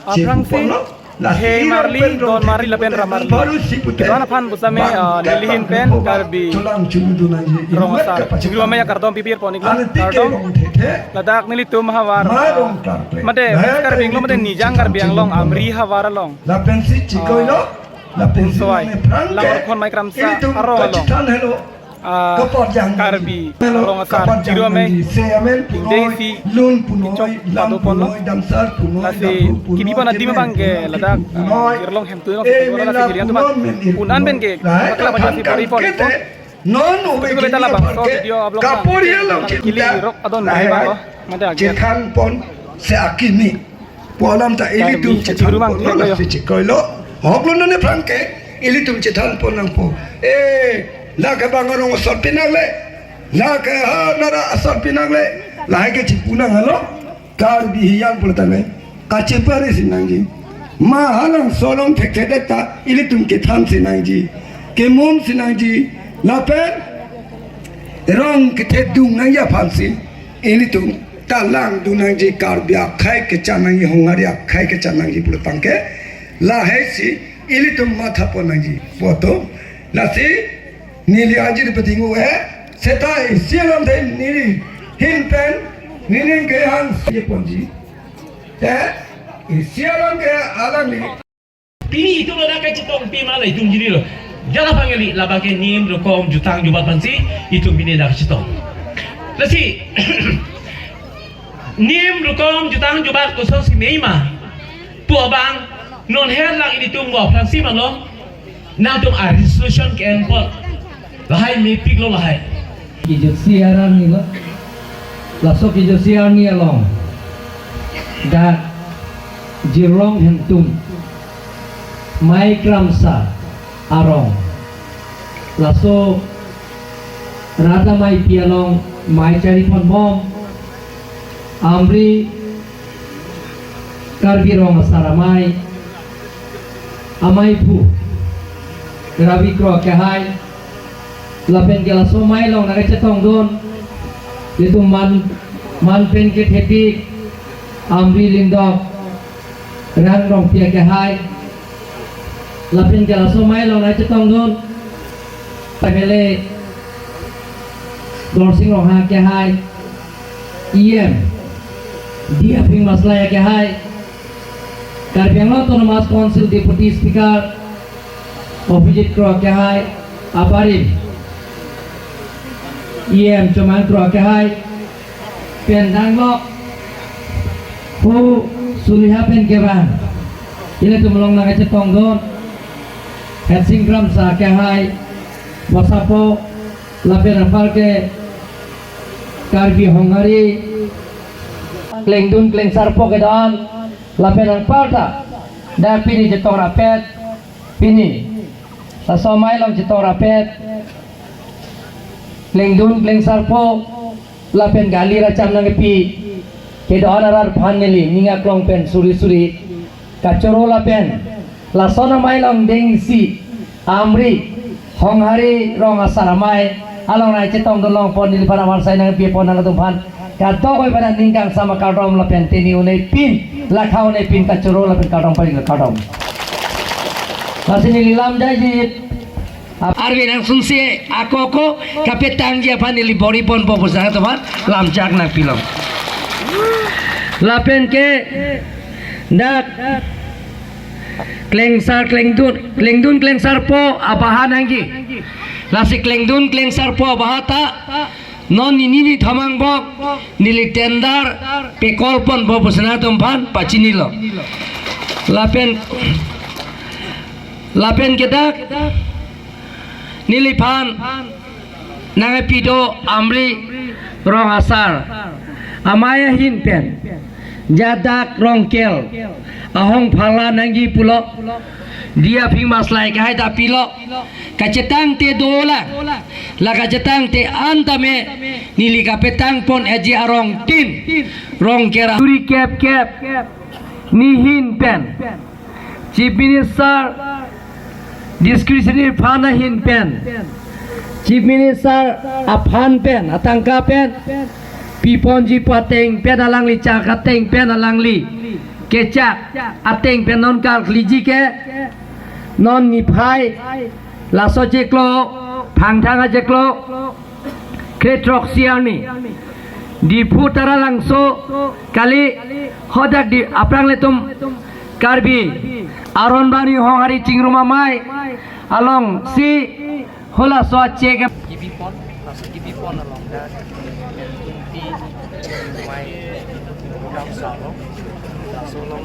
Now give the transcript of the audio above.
Aprangsi Hey Marli Don Marli Lapen Ramarli Kena pan busame lilihin pen karbi Rongasar Jiglu amaya kartom pipir ponik kartom ladak nili tum hawar mate karbi nglo mate nijang karbi anglong amri hawar long Lapen si chikoilo Lapen si soai langor kon mai kramsa arong long karbi Rongasar Jiglu amay Desi Lado pono Lasi kini pa nadi mabangge ladak irlong hemtu no lasi kirian tuman unan ben ke makla baca si pari pon itu non itu beta labang so video ablong kapurielo kili rok adon nai ba ko mate age cekan pon se akimi polam ta ilitum cetan pon la chikoilo hoblon ne franke ilitum cetan pon nang po la ka bangorong sot pinagle la ka ha nara sot pinagle la ke chipuna halo kar bihiyan pultane kachepare sinangi ma halang solong theketa ilitum ke tham sinangi ke mom sinangi la pen rong ke te dung nang ya phansi ilitum talang dunangi kar bia khai ke chanangi hongaria khai ke chanangi pultangke la hesi ilitum matha ponangi poto la si nili ajir petingu setai sialam de nili hin pen nili ke han ye ponji sialam ke alang ni pini itu lo nak citong pi malai tung jiri lo jala pangeli labake nim rokom jutang jubat pansi itu bini dak citong lasi nim rokom jutang jubat kosong si meima pu abang non her lang ini tung wa pansi malo na tung a resolution ke empot lahai me pik lo lahai kijut siaran ni lo lasok kijut siaran ni along da jirong hentum mai kramsa arong laso rata mai pialong mai cari pon bom amri karbirong saramai amai pu rabi kro kahai lapen gela so mai long nare chetong don itu man pen ke theti amri lindok rang rong pia kahai lapen gela so mai long nare chetong don pagele dorsing rong ha kahai dia ping masalah ya kahai Karbiang Autonomous Council Deputy Speaker Opposite Kro kahai aparim cuman Kro kahai pendang lo pu suliha pen keban ini tumulong naga cetong don hetsing gram sa kahai wasapo lapen apal ke karbi hongari klengdun kleng sarpo ke don lapen apal ta da pini cetong rapet pini sasomai long cetong rapet klengdun kleng sarpo lapen gali racam nangepi kedo anarar phaneli ninga klong pen suri kacoro lapen lasona mai long dengsi amri honghari rong asaramai along nai cetong dolong pon nili para marsai nangepi pon nang tumpan kato koi pada ningkang sama kadom lapen teni unai pin lakau unai pin kacoro lapen kadom paling kadom masih nilam jajit arwi nang sungsi ako kapetang dia panili bori pon popus na teman lamcak nak pilom lapen ke dak klengdun kleng sarpo abahan anggi lasi klengdun kleng sarpo abahata non nini thamang bok nili tendar pekol pon popus na tumpan pachinilo lapen ke dak nilipan nangepido amri rong asar amaya hinpen jadak rongkel ahong phala nangi pulo dia phing maslai kai ta pilo kacetang te dola la kacetang te antame nili kapetang pon eji arong tin rong kera turi kep ni hinpen chief minister discretionary phana hin pen chief minister aphan pen atangka pen piponji pateng pen alangli chakateng pen alangli kecak ateng penon kal kliji ke non niphai laso jeklo phangthanga jeklo kretrok sialni di putara langso kali hodak di aprang letum karbi aron bani hongari cingruma mai along si hola so cek Gibipon, langsung Gibipon along dan tumpi mai program salong, salong